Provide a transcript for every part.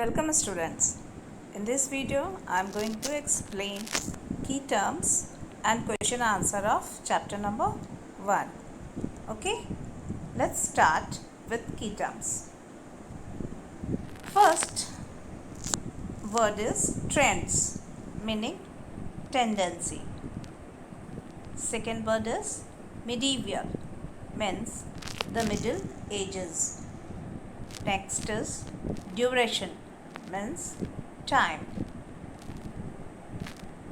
Welcome students. In this video I am going to explain key terms and question answer of chapter number 1. Okay, let's start with key terms. First word is trends, meaning tendency. Second word is medieval, means the Middle Ages. Next is duration, means time.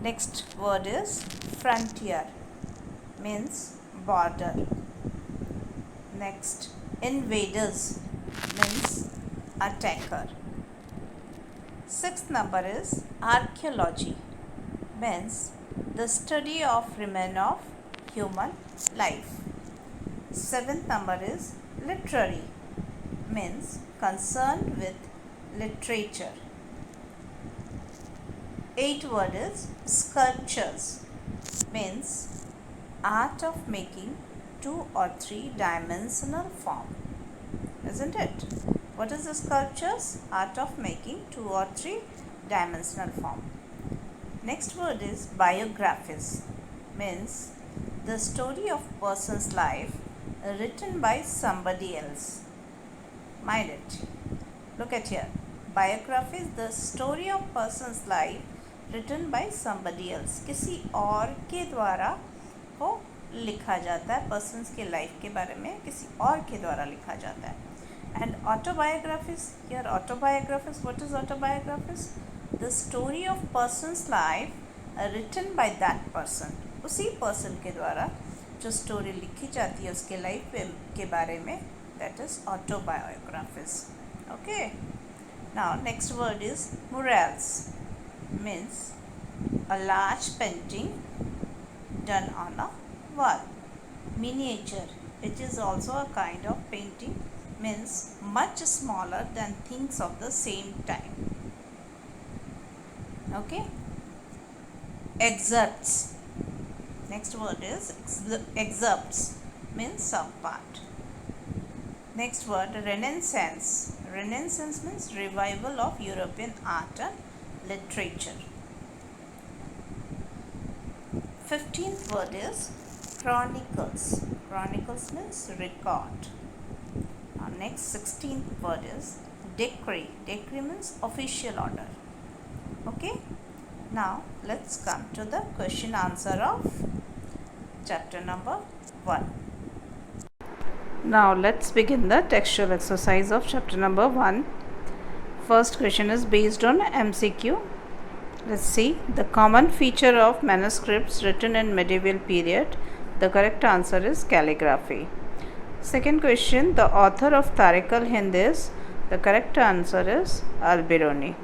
Next word is frontier, means border. Next, invaders, means attacker. Sixth number is archaeology, means the study of remains of human life. Seventh number is literary, means concerned with literature. Eighth word is sculptures, means art of making 2 or 3 dimensional form, isn't it? What is the sculptures? Art of making 2 or 3 dimensional form. Next word is biographies, means the story of person's life written by somebody else. Mind it. Look at here. Biography is the story of person's life written by somebody else. किसी और के द्वारा वो लिखा जाता है. Persons के life के बारे में किसी और के द्वारा लिखा जाता है. And autobiographies, here autobiographies, what is autobiographies? The story of person's life written by that person. उसी person के द्वारा जो स्टोरी लिखी जाती है उसके लाइफ के बारे में, that is autobiographies. Okay. Now next word is murals, means a large painting done on a wall. Miniature, it is also a kind of painting, means much smaller than things of the same time. Okay. Excerpts, next word is excerpts, means some part. Next word Renaissance. Renaissance means revival of European art and literature. 15th word is chronicles. Chronicles means record. Next 16th word is decree. Decree means official order. Okay. Now let's come to the question answer of chapter number 1. Now let's begin the textual exercise of chapter number 1. First question is based on MCQ. Let's see. The common feature of manuscripts written in medieval period. The correct answer is calligraphy. Second question, the author of Tariq al-Hind is. The correct answer is Al-Biruni.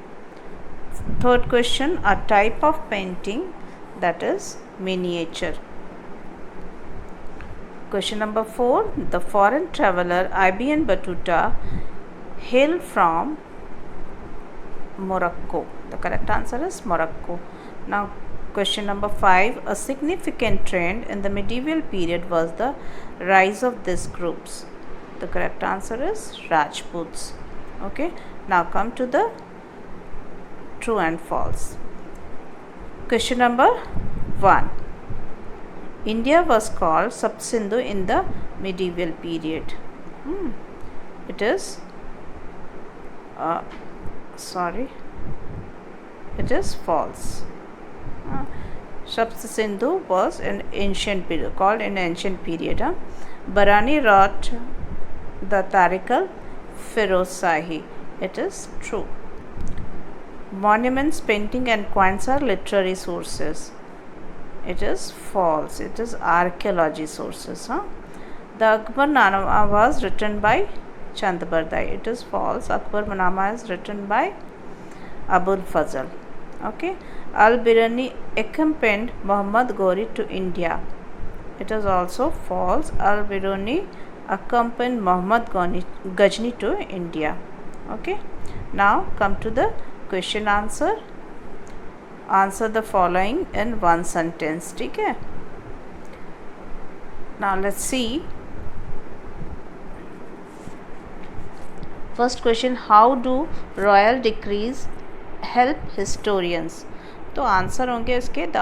Third question, a type of painting, that is miniature. Question number 4, the foreign traveler Ibn Battuta hailed from Morocco. The correct answer is Morocco. Now question number 5, a significant trend in the medieval period was the rise of these groups. The correct answer is Rajputs. Okay, now come to the true and false. Question number 1, India was called Sub-Sindhu in the medieval period. It is it is false. Sub-Sindhu was an ancient period, called in ancient period. Barani wrote the Tariq al-Firozahi. It is true. Monuments, painting and coins are literary sources. It is false. It is archaeology sources. The Akbarnama was written by Chand Bardai. It is false. Akbarnama is written by Abul Fazl. Okay. Al-Biruni accompanied Muhammad Ghori to India. It is also false. Al-Biruni accompanied Muhammad Ghazni to India. Okay. Now come to the question answer. Answer the following in one sentence. Okay. Now let's see. First question, how do royal decrees help historians? तो answer होंगे इसके, the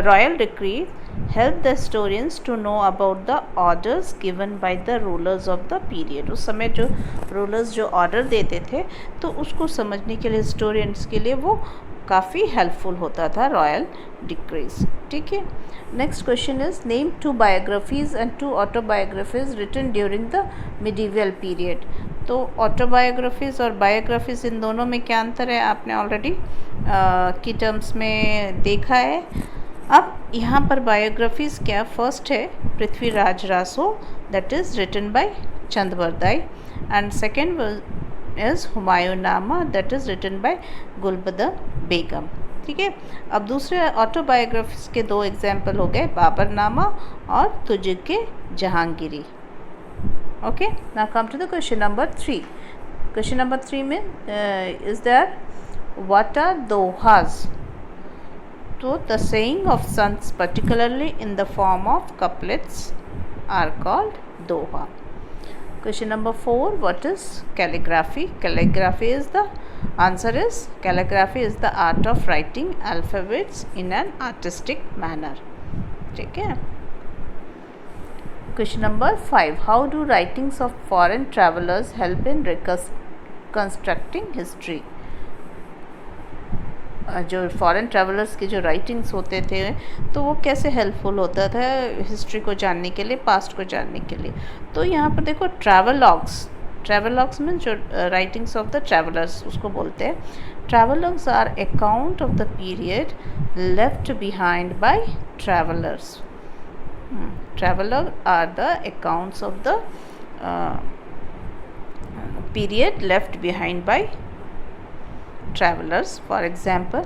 royal decree help the historians to know about the orders given by the rulers of the period. उस समय जो rulers जो order देते थे तो उसको समझने के लिए हिस्टोरियंस के लिए वो काफ़ी हेल्पफुल होता था रॉयल डिक्रीज। ठीक है, next question is, name 2 biographies and 2 autobiographies written during the medieval period. तो ऑटोबायोग्राफीज और बायोग्राफीज, इन दोनों में क्या अंतर है आपने ऑलरेडी की टर्म्स में देखा है। अब यहाँ पर बायोग्राफीज क्या, फर्स्ट है Prithviraj Raso, that is written by Chandbardai, and second is Humayunnama, that is written by Gulbadan Begum. ठीक है, अब दूसरे ऑटोबायोग्राफीज के 2 एग्जाम्पल हो गए, बाबरनामा और Tuzuk Jahangiri. Okay, now come to the question number 3। Question number 3 में is there, what are dohas? तो the saying of saints particularly in the form of couplets are called doha. Question number 4, what is calligraphy? Calligraphy is the answer is, calligraphy is the art of writing alphabets in an artistic manner. ठीक है, question number 5, how do writings of foreign travellers help in reconstructing history? जो foreign travellers के जो writings होते थे तो वो कैसे हेल्पफुल होता था हिस्ट्री को जानने के लिए, पास्ट को जानने के लिए? तो यहाँ पर देखो, ट्रैवलॉग्स में जो राइटिंग्स ऑफ द ट्रैवलर्स उसको बोलते हैं। Travelogues are account of the period left behind by travellers. Travelogue are the accounts of the period left behind by travelers. For example,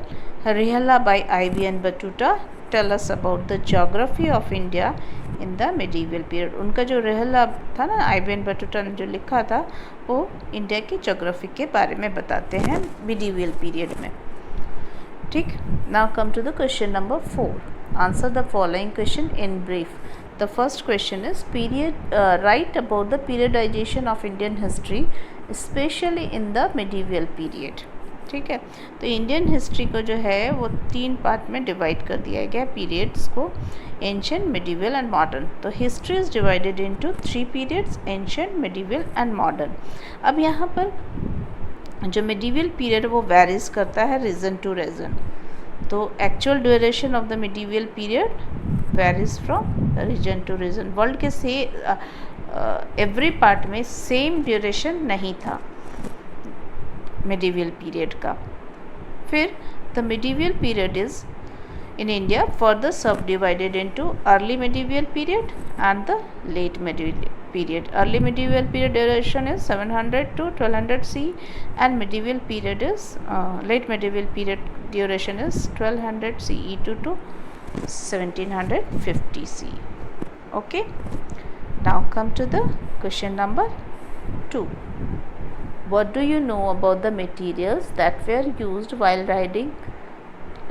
Rihala by IBN Battuta tell us about the geography of India in the medieval period. उनका जो रिहला था ना, IBN Battuta ने जो लिखा था वो India की जोग्राफी के बारे में बताते हैं मिडीवियल पीरियड में। ठीक, now come to the question number 4. Answer the following question in brief. The first question is, write about the periodization of Indian history, especially in the medieval period. ठीक है, तो इंडियन हिस्ट्री को जो है वो 3 part में divide कर दिया गया पीरियड्स को, एंशिएंट, मिडीवल एंड मॉडर्न। तो history is divided into 3 periods, ancient, medieval and modern. अब यहाँ पर जो मिडीवल पीरियड वो वेरीज करता है रीजन टू रीजन। तो actual duration of the medieval period varies from region to region. World के से एवरी पार्ट में सेम ड्यूरेशन नहीं था मिडीवल पीरियड का। फिर the medieval period is in India further subdivided into early medieval period and the late medieval period. Early medieval period duration is 700 to 1200 CE and medieval period is late medieval period duration is 1200 CE to 1750 CE. Okay, now come to the question number 2. What do you know about the materials that were used while writing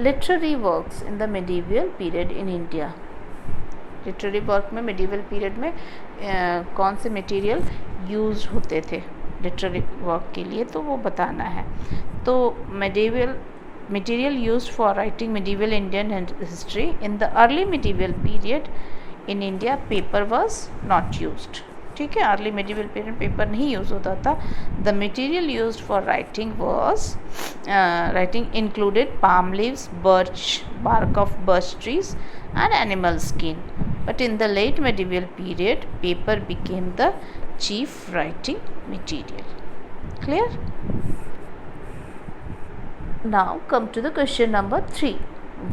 literary works in the medieval period in India? Literary work में medieval period में कौन से material use होते थे literary work के लिए, तो वो बताना है। तो material used for writing medieval Indian history in the early medieval period in India, paper was not used. ठीक है, अर्ली मिडीवल पीरियड पेपर नहीं यूज़ होता था। The material used for writing included palm leaves, birch bark of birch trees and animal skin. But in the late medieval period, paper became the chief writing material. Clear? Now come to the question number 3.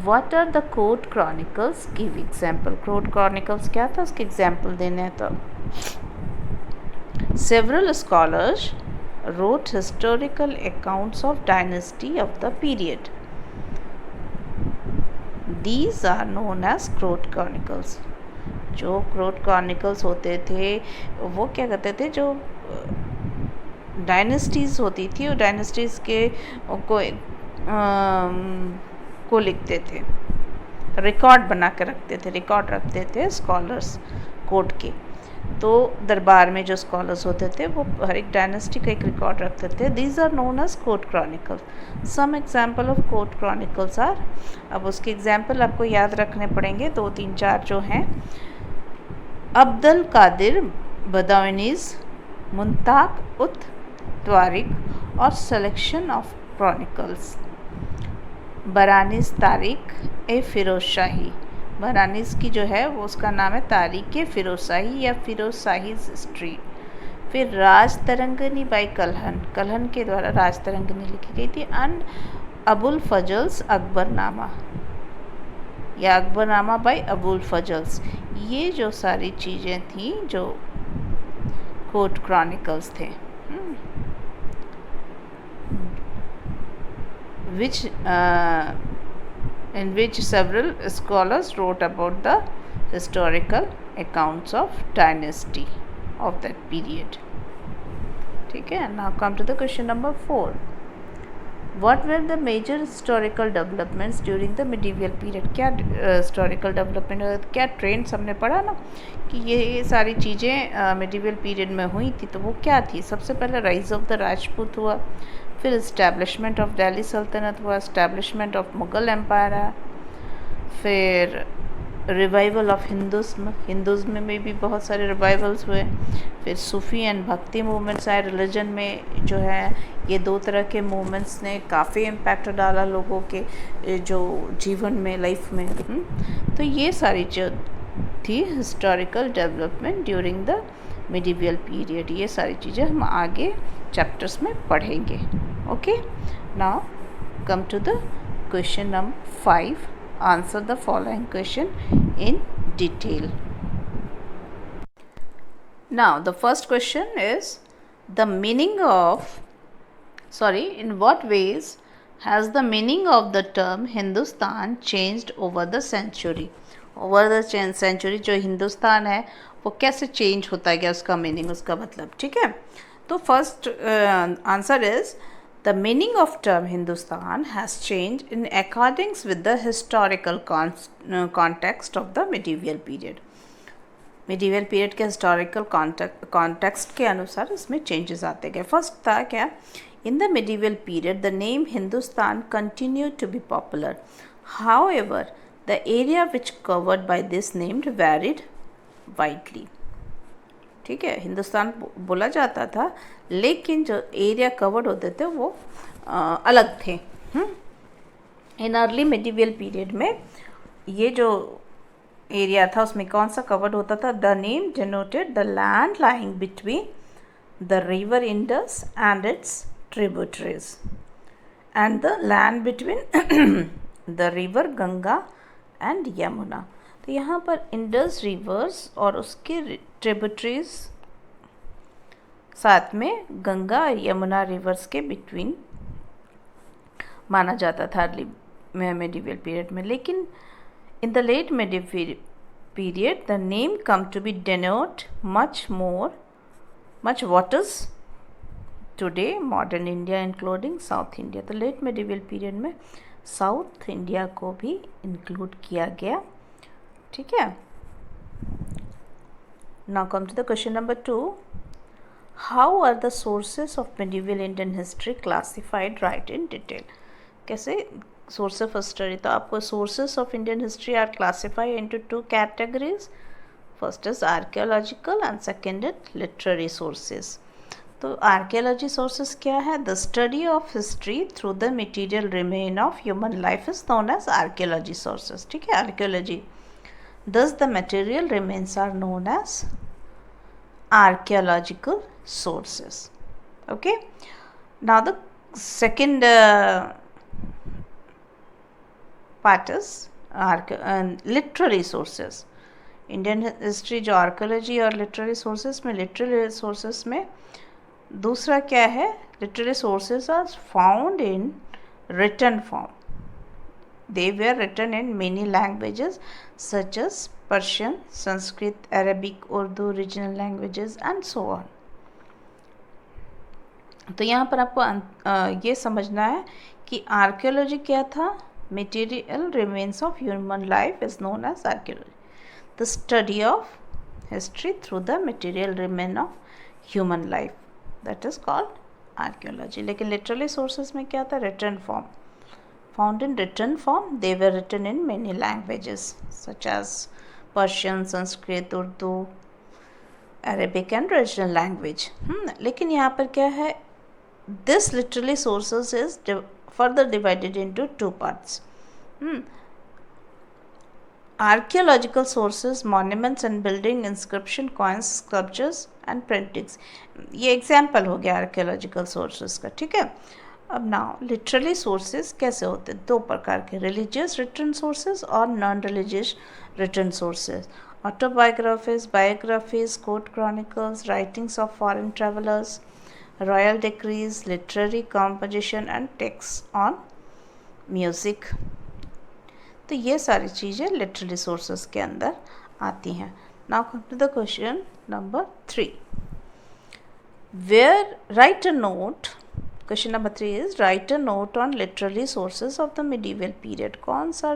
What are the court chronicles? Give example. Court chronicles क्या था, उसके example देने हैं। तो several scholars wrote historical accounts of dynasty of the period. These are known as court chronicles. जो court chronicles होते थे वो क्या करते थे, जो डायनेस्टीज़ होती थी वो डायनेस्टीज़ के को लिखते थे, रिकॉर्ड बना के रखते थे, रिकॉर्ड रखते थे स्कॉलर्स कोर्ट के। तो दरबार में जो स्कॉलर्स होते थे वो हर एक डायनेस्टी का एक रिकॉर्ड रखते थे. These are known as court chronicles. Some example of court chronicles are, अब उसके एग्जाम्पल आपको याद रखने पड़ेंगे, 2 3 4 जो हैं. अब्दुल कादिर बदावनीज, मुंताक उत त्वारिक और सिलेक्शन ऑफ क्रॉनिकल्स. बरानिस तारिक ए फ़िरोज़ शाही. बरानिस की जो है वो उसका नाम है तारिक ए फ़िरोज़ शाही या फ़िरोज़ शाही स्ट्रीट. फिर राज तरंगनी बाई कलहन, कलहन के द्वारा राज तरंगनी लिखी गई थी. एंड अबुल फजल्स अकबरनामा या अकबरनामा बाई अबुल फजल्स. ये जो सारी चीज़ें थी जो कोर्ट क्रॉनिकल्स थे, in which several scholars wrote about the historical accounts of dynasty of that period. ठीक है. Now come to the question number 4. What were the major historical developments during the medieval period? क्या historical development, क्या trends हमने पढ़ा ना कि ये सारी चीज़ें medieval period में हुई थी, तो वो क्या थी? सबसे पहले राइज ऑफ द राजपूत हुआ, फिर इस्टेब्लिशमेंट ऑफ दिल्ली सल्तनत हुआ, इस्टेब्लिशमेंट ऑफ मुग़ल एम्पायर है, फिर रिवाइवल ऑफ हिंदुज़्म में भी बहुत सारे रिवाइवल्स हुए, फिर सूफ़ी एंड भक्ति मूवमेंट्स आए. रिलीजन में जो है ये 2 तरह के मूवमेंट्स ने काफ़ी इम्पैक्ट डाला लोगों के जो जीवन में, लाइफ में. तो ये सारी जो थी historical development during the medieval period. ये सारी चीज़ें हम आगे चैप्टर्स में पढ़ेंगे. Okay. Now come to the question number 5. Answer the following question in detail. Now the first question is the meaning of, in what ways has the meaning of the term Hindustan changed over the century? Over the century जो हिंदुस्तान है वो कैसे change होता गया, उसका meaning, उसका मतलब. ठीक है. तो first answer is the meaning of term Hindustan has changed in accordance with the historical context of the medieval period. medieval period के historical context के अनुसार इसमें changes आते गए. First था क्या, in the medieval period the name Hindustan continued to be popular. However, the area which covered by this name varied widely. ठीक है. हिंदुस्तान बोला जाता था लेकिन जो एरिया कवर्ड होते थे वो अलग थे. इन अर्ली मिडीवियल पीरियड में ये जो एरिया था उसमें कौन सा कवर्ड होता था? The name denoted the land lying between the river Indus and it's tributaries and the land between the river Ganga and Yamuna. तो यहाँ पर इंडस रिवर्स और उसके ट्रिब्यूटरीज साथ में गंगा और यमुना रिवर्स के बिटवीन माना जाता था अर्ली मेडिवल पीरियड में. लेकिन in the late medieval period the name come to be denote much what is today modern India including South India. तो लेट मेडिवल पीरियड में साउथ इंडिया को भी इंक्लूड किया गया. ठीक है. Now come to the question number 2. How are the sources of medieval Indian history classified? Write in detail. कैसे sources of history? तो आपको sources of Indian history are classified into 2 categories. First is archaeological and second is literary sources. तो archaeology sources क्या है? The study of history through the material remain of human life is known as archaeology sources. ठीक है. archaeology. Thus the material remains are known as archaeological sources. Okay. Now the second part is literary sources. Indian history जो archaeology और literary sources में, literary sources में दूसरा क्या है? Literary sources are found in written form. They were written in many languages such as Persian, Sanskrit, Arabic, Urdu, regional languages and so on. तो यहाँ पर आपको ये समझना है कि आर्कियोलॉजी क्या था? Material remains of human life is known as archaeology. The study of history through the material remain of human life. That is called archaeology. लेकिन literary sources में क्या था? written form. Found in written form, they were written in many languages such as Persian, Sanskrit, Urdu, Arabic and regional language. लेकिन यहाँ पर क्या है? This literary sources is further divided into two parts. Archaeological sources, monuments and building, inscription, coins, sculptures and printings. ये example हो गया archaeological sources का, ठीक है. अब नाउ लिटरली सोर्सेज कैसे होते हैं? दो प्रकार के, रिलीजियस रिटन सोर्सेज और non religious written sources. Autobiographies, biographies, court chronicles, writings of foreign travellers, royal decrees, literary composition and text on music. तो ये सारी चीज़ें लिटरेरी सोर्सेज के अंदर आती हैं. Now come to the question number 3. Where write a note. Question number 3 is write a note on literary sources of the medieval period. कौन सा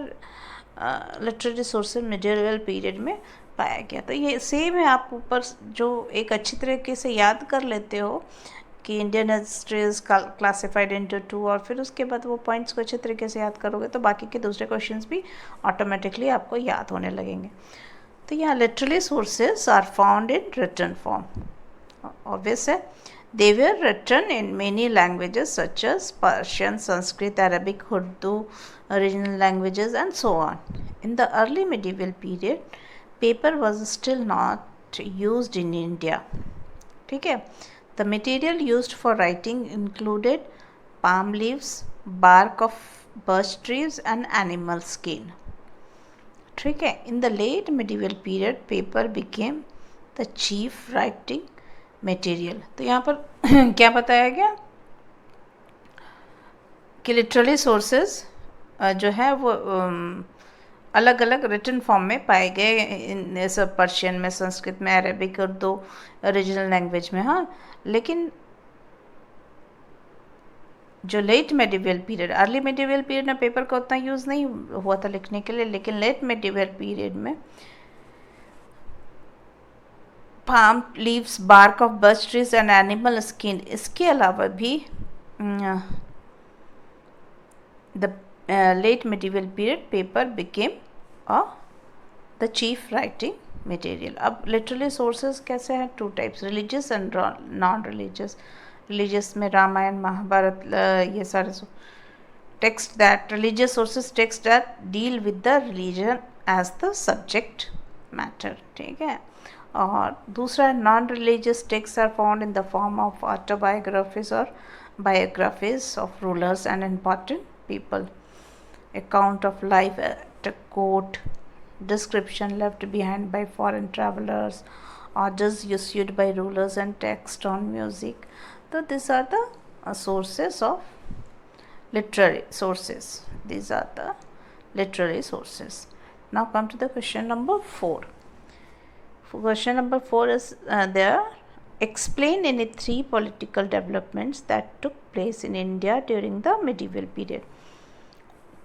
लिटरेरी सोर्सेज मिडीवल पीरियड में पाया गया? तो ये सेम है, आप ऊपर जो एक अच्छी तरीके से याद कर लेते हो कि Indian history is classified into 2, और फिर उसके बाद वो पॉइंट्स को अच्छे तरीके से याद करोगे तो बाकी के दूसरे क्वेश्चंस भी ऑटोमेटिकली आपको याद होने लगेंगे. तो यहाँ literally sources are found in written form. Obvious है, they were written in many languages such as Persian, Sanskrit, Arabic, Urdu, regional languages and so on. In the early medieval period paper was still not used in India. ठीक है. The material used for writing included palm leaves, bark of birch trees and animal skin. ठीक है. In the late medieval period, paper became the chief writing material. तो यहाँ पर क्या बताया गया कि लिटरली सोर्सेज जो है वो अलग अलग रिटन फॉर्म में पाए गए, इन सब पर्शियन में, संस्कृत में, अरेबिक, उर्दू, रीजनल लैंग्वेज में. हाँ, लेकिन जो late medieval period, early medieval period में पेपर का उतना यूज़ नहीं हुआ था लिखने के लिए, लेकिन लेट मेडिवल पीरियड में palm leaves, bark of birch trees and animal skin, इसके अलावा भी the late medieval period paper became the chief writing material. अब लिटरली सोर्सेज कैसे हैं? Two types, religious and non religious. Religious में रामायण, महाभारत, ये सारे text that religious sources, text that deal with the religion as the subject matter. ठीक है. और दूसरा non religious text are found in the form of autobiographies और biographies of rulers and important people, account of life at a court, description left behind by foreign travelers, orders issued by rulers and text on music. So these are the sources of literary sources. These are the literary sources. Now come to the question number 4. Question number 4 is there. Explain any 3 political developments that took place in India during the medieval period.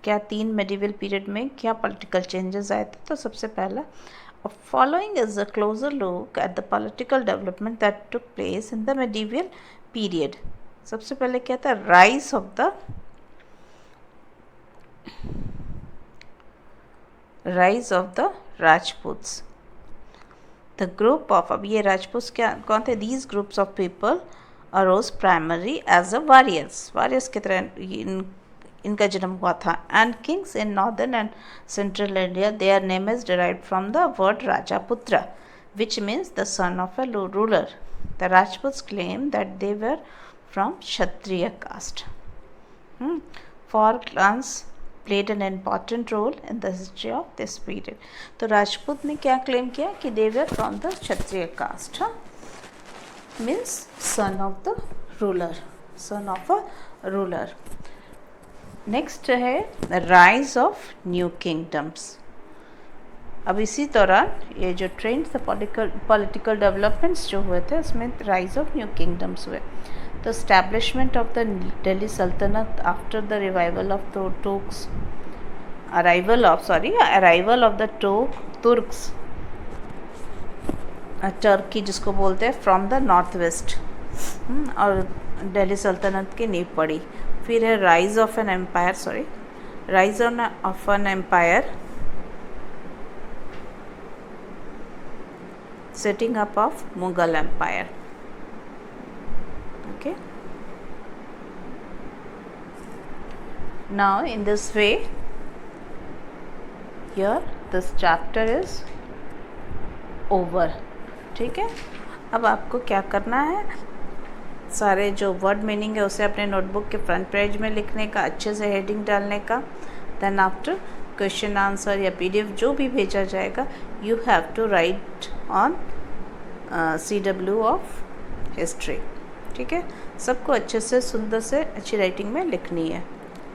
क्या 3 medieval period में क्या political changes आए थे? तो सबसे पहला, following is a closer look at the political development that took place in the medieval period. सबसे पहले क्या था? Rise of the Rajputs. The group of, अब ये राजपूत क्या कौन थे? These groups of people arose primary as a warriors की तरह इनका जन्म हुआ था. And kings in northern and central India, their name is derived from the word rajaputra, which means the sun of a ruler. The Rajputs claim that they were from Kshatriya caste. For clans played an important role in the history of this period. तो राजपूत ने क्या claim किया कि they were from the Kshatriya caste, means son of the ruler. Next है rise of new kingdoms. अब इसी दौरान ये जो ट्रेंड्स पॉलिटिकल डेवलपमेंट्स जो हुए थे उसमें राइज ऑफ न्यू किंगडम्स हुए. तो एस्टैब्लिशमेंट ऑफ द दिल्ली सल्तनत after the arrival of the Turks Turkey जिसको बोलते हैं फ्रॉम द नॉर्थ वेस्ट, और दिल्ली सल्तनत की नींव पड़ी। फिर है rise of an empire, rise of an empire, setting up of Mughal Empire. Okay, now in this way here this chapter is over. ठीक है, अब आपको क्या करना है, सारे जो वर्ड मीनिंग है उसे अपने नोटबुक के फ्रंट पेज में लिखने का, अच्छे से हेडिंग डालने का। देन आफ्टर क्वेश्चन आंसर या PDF जो भी भेजा जाएगा, you have to write on CW of history. ठीक है, सबको अच्छे से सुंदर से अच्छी राइटिंग में लिखनी है।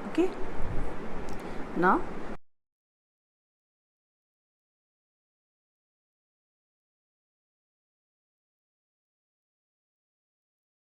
Okay, now